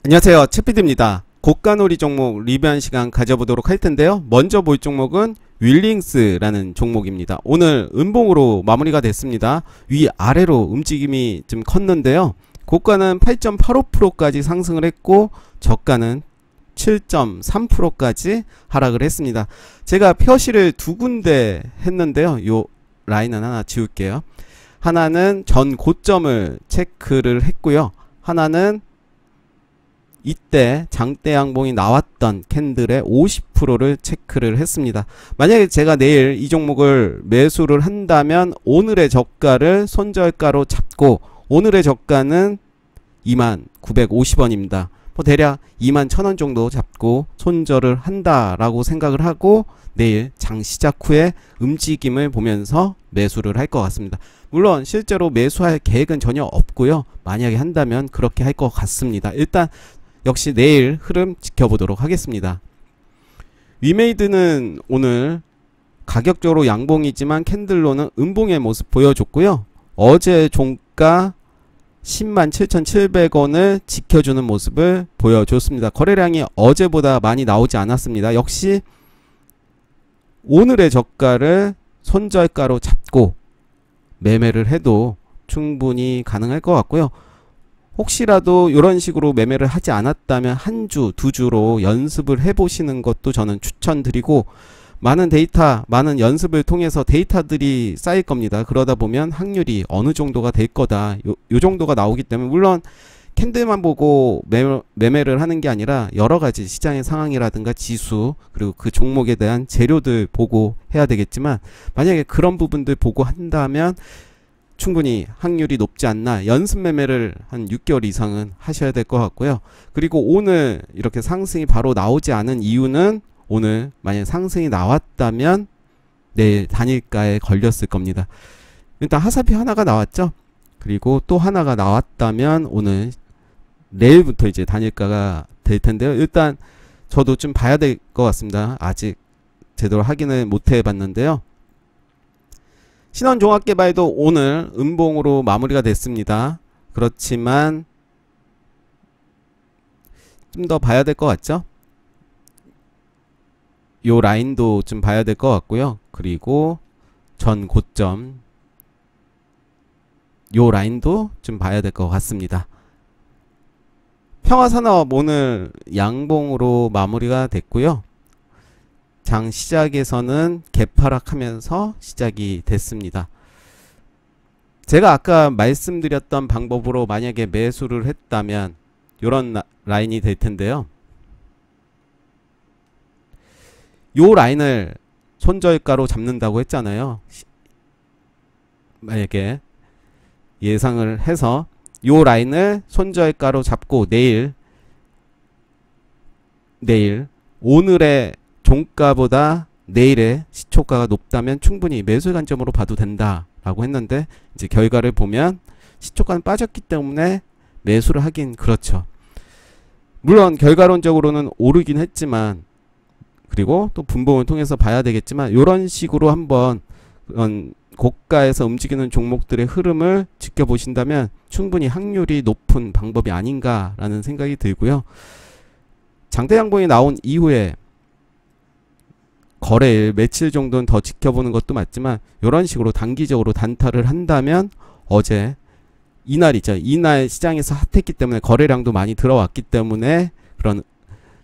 안녕하세요, 채피드입니다. 고가놀이 종목 리뷰한 시간 가져보도록 할 텐데요. 먼저 볼 종목은 윌링스라는 종목입니다. 오늘 음봉으로 마무리가 됐습니다. 위아래로 움직임이 좀 컸는데요. 고가는 8.85%까지 상승을 했고 저가는 7.3%까지 하락을 했습니다. 제가 표시를 두 군데 했는데요. 요 라인은 하나 지울게요. 하나는 전 고점을 체크를 했고요. 하나는 이때 장대 양봉이 나왔던 캔들의 50%를 체크를 했습니다. 만약에 제가 내일 이 종목을 매수를 한다면 오늘의 저가를 손절가로 잡고 오늘의 저가는 2950원입니다. 뭐 대략 21,000원 정도 잡고 손절을 한다라고 생각을 하고 내일 장 시작 후에 움직임을 보면서 매수를 할 것 같습니다. 물론 실제로 매수할 계획은 전혀 없고요. 만약에 한다면 그렇게 할 것 같습니다. 일단 역시 내일 흐름 지켜보도록 하겠습니다. 위메이드는 오늘 가격적으로 양봉이지만 캔들로는 음봉의 모습 보여줬고요. 어제 종가 107,700원을 지켜주는 모습을 보여줬습니다. 거래량이 어제보다 많이 나오지 않았습니다. 역시 오늘의 저가를 손절가로 잡고 매매를 해도 충분히 가능할 것 같고요. 혹시라도 이런 식으로 매매를 하지 않았다면 한 주, 두 주로 연습을 해보시는 것도 저는 추천드리고 많은 데이터, 많은 연습을 통해서 데이터들이 쌓일 겁니다. 그러다 보면 확률이 어느 정도가 될 거다. 요 정도가 나오기 때문에 물론 캔들만 보고 매매를 하는 게 아니라 여러 가지 시장의 상황이라든가 지수 그리고 그 종목에 대한 재료들 보고 해야 되겠지만 만약에 그런 부분들 보고 한다면 충분히 확률이 높지 않나. 연습 매매를 한 6개월 이상은 하셔야 될 것 같고요. 그리고 오늘 이렇게 상승이 바로 나오지 않은 이유는 오늘 만약 상승이 나왔다면 내일 단일가에 걸렸을 겁니다. 일단 하사피 하나가 나왔죠. 그리고 또 하나가 나왔다면 오늘 내일부터 이제 단일가가 될 텐데요. 일단 저도 좀 봐야 될 것 같습니다. 아직 제대로 확인을 못 해봤는데요. 신원종합개발도 오늘 음봉으로 마무리가 됐습니다. 그렇지만 좀 더 봐야 될 것 같죠? 요 라인도 좀 봐야 될 것 같고요. 그리고 전 고점 요 라인도 좀 봐야 될 것 같습니다. 평화산업 오늘 양봉으로 마무리가 됐고요. 장 시작에서는 개파락하면서 시작이 됐습니다. 제가 아까 말씀드렸던 방법으로 만약에 매수를 했다면 이런 라인이 될 텐데요. 요 라인을 손절가로 잡는다고 했잖아요. 만약에 예상을 해서 요 라인을 손절가로 잡고 내일 오늘의 종가보다 내일의 시초가가 높다면 충분히 매수 관점으로 봐도 된다라고 했는데 이제 결과를 보면 시초가는 빠졌기 때문에 매수를 하긴 그렇죠. 물론 결과론적으로는 오르긴 했지만 그리고 또 분봉을 통해서 봐야 되겠지만 이런 식으로 한번 그런 고가에서 움직이는 종목들의 흐름을 지켜보신다면 충분히 확률이 높은 방법이 아닌가라는 생각이 들고요. 장대 양봉이 나온 이후에 거래일 며칠 정도는 더 지켜보는 것도 맞지만 이런 식으로 단기적으로 단타를 한다면 어제 이날이죠. 이날 시장에서 핫했기 때문에 거래량도 많이 들어왔기 때문에 그런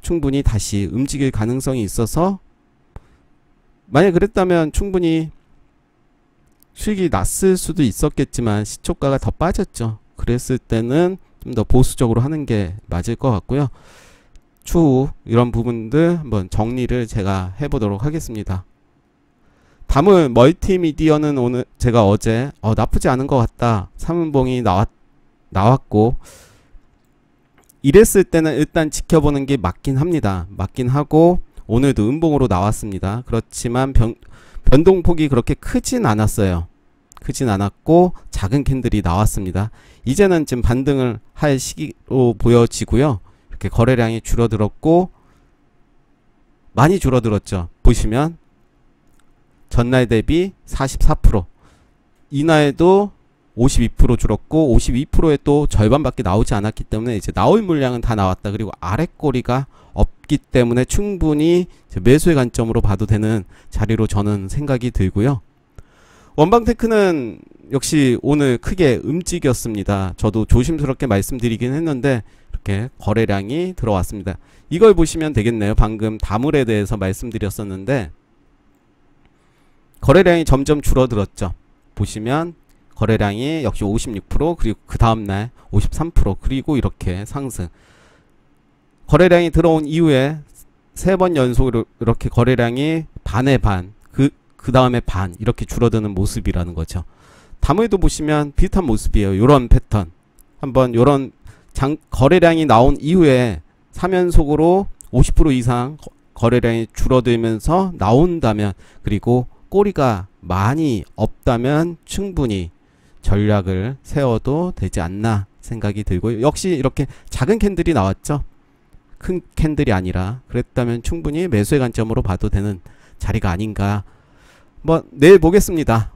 충분히 다시 움직일 가능성이 있어서 만약 그랬다면 충분히 수익이 났을 수도 있었겠지만 시초가가 더 빠졌죠. 그랬을 때는 좀 더 보수적으로 하는 게 맞을 것 같고요. 추후 이런 부분들 한번 정리를 제가 해보도록 하겠습니다. 다물 멀티미디어는 오늘 제가 어제 나쁘지 않은 것 같다. 3분봉이 나왔고 이랬을 때는 일단 지켜보는 게 맞긴 합니다. 맞긴 하고 오늘도 음봉으로 나왔습니다. 그렇지만 변동폭이 그렇게 크진 않았어요. 크진 않았고 작은 캔들이 나왔습니다. 이제는 지금 반등을 할 시기로 보여지고요. 이렇게 거래량이 줄어들었고 많이 줄어들었죠. 보시면 전날 대비 44%, 이날도 52% 줄었고 52%에 또 절반밖에 나오지 않았기 때문에 이제 나올 물량은 다 나왔다. 그리고 아래 꼬리가 없기 때문에 충분히 매수의 관점으로 봐도 되는 자리로 저는 생각이 들고요. 원방테크는 역시 오늘 크게 움직였습니다. 저도 조심스럽게 말씀드리긴 했는데 이렇게 거래량이 들어왔습니다. 이걸 보시면 되겠네요. 방금 다물에 대해서 말씀드렸었는데 거래량이 점점 줄어들었죠. 보시면 거래량이 역시 56% 그리고 그 다음날 53% 그리고 이렇게 상승. 거래량이 들어온 이후에 3번 연속으로 이렇게 거래량이 반의 반, 그 다음에 반 이렇게 줄어드는 모습이라는 거죠. 다음에도 보시면 비슷한 모습이에요. 요런 패턴. 한번 요런 거래량이 나온 이후에 3연속으로 50% 이상 거래량이 줄어들면서 나온다면, 그리고 꼬리가 많이 없다면 충분히 전략을 세워도 되지 않나 생각이 들고요. 역시 이렇게 작은 캔들이 나왔죠. 큰 캔들이 아니라. 그랬다면 충분히 매수의 관점으로 봐도 되는 자리가 아닌가. 뭐 내일 보겠습니다.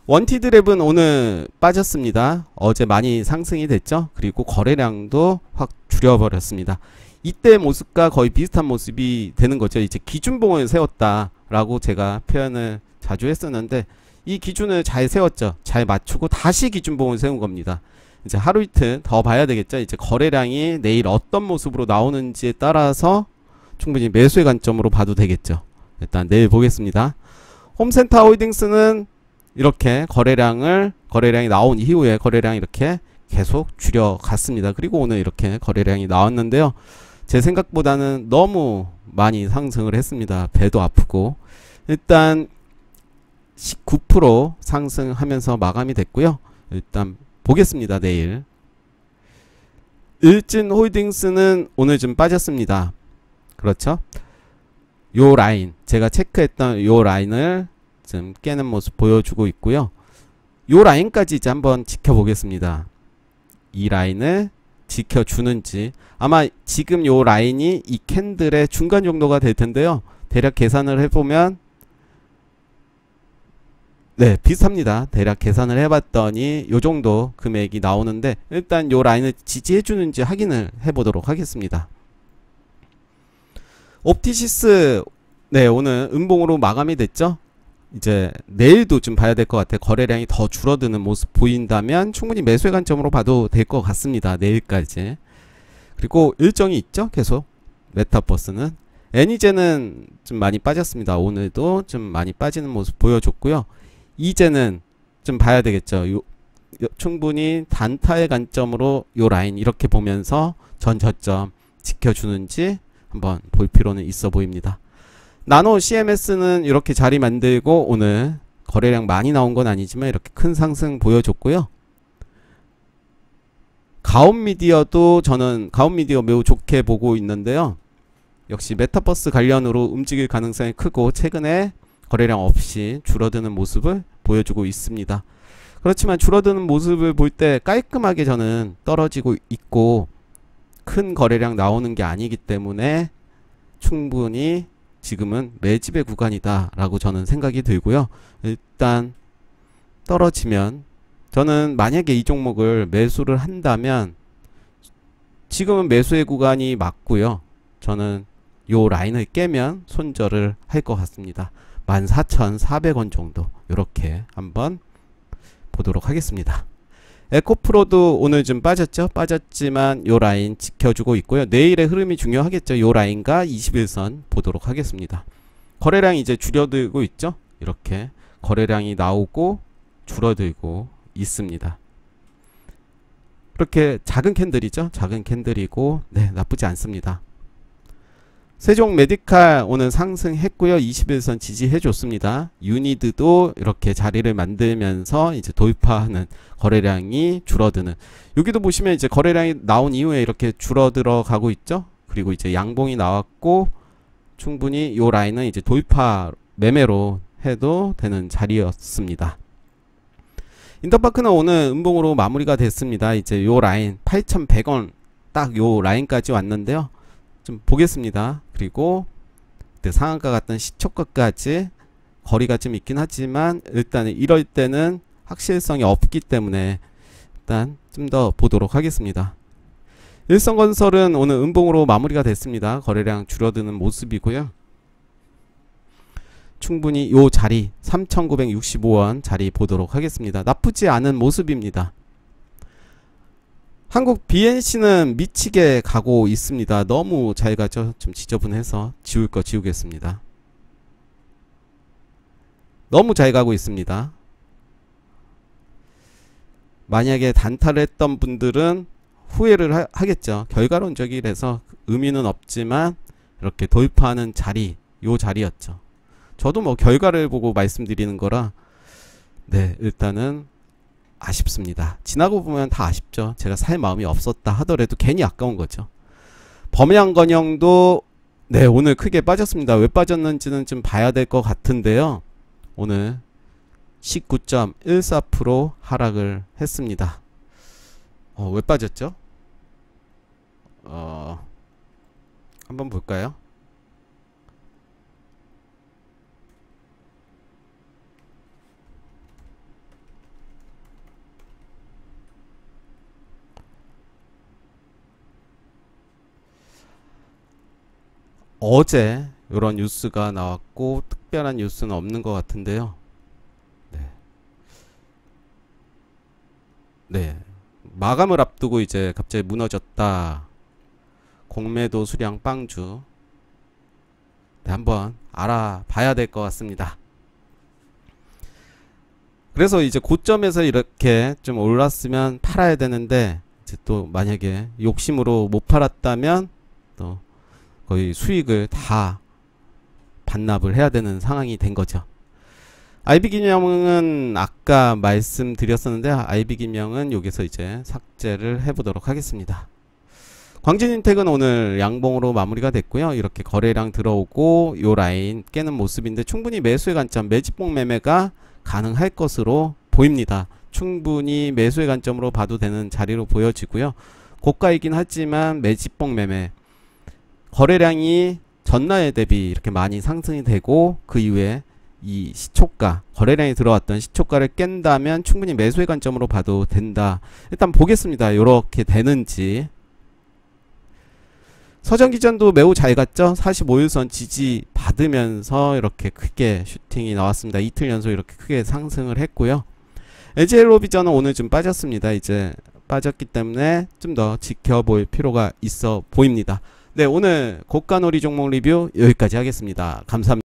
원티드랩은 오늘 빠졌습니다. 어제 많이 상승이 됐죠. 그리고 거래량도 확 줄여버렸습니다. 이때 모습과 거의 비슷한 모습이 되는 거죠. 이제 기준봉을 세웠다라고 제가 표현을 자주 했었는데 이 기준을 잘 세웠죠. 잘 맞추고 다시 기준봉을 세운 겁니다. 이제 하루 이틀 더 봐야 되겠죠. 이제 거래량이 내일 어떤 모습으로 나오는지에 따라서 충분히 매수의 관점으로 봐도 되겠죠. 일단 내일 보겠습니다. 홈센터 홀딩스는 이렇게 거래량이 나온 이후에 거래량이 이렇게 계속 줄여갔습니다. 그리고 오늘 이렇게 거래량이 나왔는데요. 제 생각보다는 너무 많이 상승을 했습니다. 배도 아프고. 일단 19% 상승하면서 마감이 됐고요. 일단 보겠습니다. 내일. 일진홀딩스는 오늘 좀 빠졌습니다. 그렇죠? 요 라인, 제가 체크했던 요 라인을 좀 깨는 모습 보여주고 있고요. 요 라인까지 이제 한번 지켜보겠습니다. 이 라인을 지켜주는지. 아마 지금 요 라인이 이 캔들의 중간 정도가 될 텐데요. 대략 계산을 해보면 네, 비슷합니다. 대략 계산을 해봤더니 요 정도 금액이 나오는데, 일단 요 라인을 지지해주는지 확인을 해보도록 하겠습니다. 옵티시스, 네, 오늘 음봉으로 마감이 됐죠. 이제 내일도 좀 봐야 될 것 같아요. 거래량이 더 줄어드는 모습 보인다면 충분히 매수의 관점으로 봐도 될 것 같습니다. 내일까지. 그리고 일정이 있죠. 계속 메타버스는. 애니제는 좀 많이 빠졌습니다. 오늘도 좀 많이 빠지는 모습 보여줬고요. 이제는 좀 봐야 되겠죠. 충분히 단타의 관점으로 요 라인 이렇게 보면서 전 저점 지켜주는지 한번 볼 필요는 있어 보입니다. 나노 CMS는 이렇게 자리 만들고 오늘 거래량 많이 나온 건 아니지만 이렇게 큰 상승 보여줬고요. 가온미디어도 저는 가온미디어 매우 좋게 보고 있는데요. 역시 메타버스 관련으로 움직일 가능성이 크고 최근에 거래량 없이 줄어드는 모습을 보여주고 있습니다. 그렇지만 줄어드는 모습을 볼 때 깔끔하게 저는 떨어지고 있고 큰 거래량 나오는 게 아니기 때문에 충분히 지금은 매집의 구간이다 라고 저는 생각이 들고요. 일단 떨어지면 저는 만약에 이 종목을 매수를 한다면 지금은 매수의 구간이 맞고요. 저는 요 라인을 깨면 손절을 할 것 같습니다. 14,400원 정도 이렇게 한번 보도록 하겠습니다. 에코프로도 오늘 좀 빠졌죠. 빠졌지만 요 라인 지켜주고 있고요. 내일의 흐름이 중요하겠죠. 요 라인과 21선 보도록 하겠습니다. 거래량이 이제 줄어들고 있죠. 이렇게 거래량이 나오고 줄어들고 있습니다. 이렇게 작은 캔들이죠. 작은 캔들이고 네, 나쁘지 않습니다. 세종 메디칼 오늘 상승했고요. 21선 지지해 줬습니다. 유니드도 이렇게 자리를 만들면서 이제 돌파하는, 거래량이 줄어드는, 여기도 보시면 이제 거래량이 나온 이후에 이렇게 줄어들어 가고 있죠. 그리고 이제 양봉이 나왔고 충분히 요 라인은 이제 돌파 매매로 해도 되는 자리였습니다. 인터파크는 오늘 음봉으로 마무리가 됐습니다. 이제 요 라인 8,100원 딱 요 라인까지 왔는데요. 좀 보겠습니다. 그리고 상한가 같은 시초가까지 거리가 좀 있긴 하지만 일단 이럴 때는 확실성이 없기 때문에 일단 좀 더 보도록 하겠습니다. 일성건설은 오늘 음봉으로 마무리가 됐습니다. 거래량 줄어드는 모습이고요. 충분히 요 자리 3,965원 자리 보도록 하겠습니다. 나쁘지 않은 모습입니다. 한국 BNC는 미치게 가고 있습니다. 너무 잘 가죠. 좀 지저분해서 지울 거 지우겠습니다. 너무 잘 가고 있습니다. 만약에 단타를 했던 분들은 후회를 하겠죠. 결과론적이라서 의미는 없지만 이렇게 돌파하는 자리, 요 자리였죠. 저도 뭐 결과를 보고 말씀드리는 거라 네, 일단은 아쉽습니다. 지나고 보면 다 아쉽죠. 제가 살 마음이 없었다 하더라도 괜히 아까운 거죠. 범양건영도 네, 오늘 크게 빠졌습니다. 왜 빠졌는지는 좀 봐야 될 것 같은데요. 오늘 19.14% 하락을 했습니다. 왜 빠졌죠? 한번 볼까요? 어제 이런 뉴스가 나왔고 특별한 뉴스는 없는 것 같은데요. 네. 마감을 앞두고 이제 갑자기 무너졌다. 공매도 수량 빵주. 네, 한번 알아봐야 될 것 같습니다. 그래서 이제 고점에서 이렇게 좀 올랐으면 팔아야 되는데 이제 또 만약에 욕심으로 못 팔았다면 또 거의 수익을 다 반납을 해야 되는 상황이 된 거죠. IB금융은 아까 말씀드렸었는데 IB금융은 여기서 이제 삭제를 해보도록 하겠습니다. 광진인텍은 오늘 양봉으로 마무리가 됐고요. 이렇게 거래량 들어오고 요 라인 깨는 모습인데 충분히 매수의 관점, 매집봉 매매가 가능할 것으로 보입니다. 충분히 매수의 관점으로 봐도 되는 자리로 보여지고요. 고가이긴 하지만 매집봉 매매 거래량이 전날 대비 이렇게 많이 상승이 되고 그 이후에 이 시초가 거래량이 들어왔던 시초가를 깬다면 충분히 매수의 관점으로 봐도 된다. 일단 보겠습니다. 요렇게 되는지. 서정기전도 매우 잘 갔죠. 45일선 지지 받으면서 이렇게 크게 슈팅이 나왔습니다. 이틀 연속 이렇게 크게 상승을 했고요. LG엘로비전은 오늘 좀 빠졌습니다. 이제 빠졌기 때문에 좀 더 지켜볼 필요가 있어 보입니다. 네, 오늘 고가놀이 종목 리뷰 여기까지 하겠습니다. 감사합니다.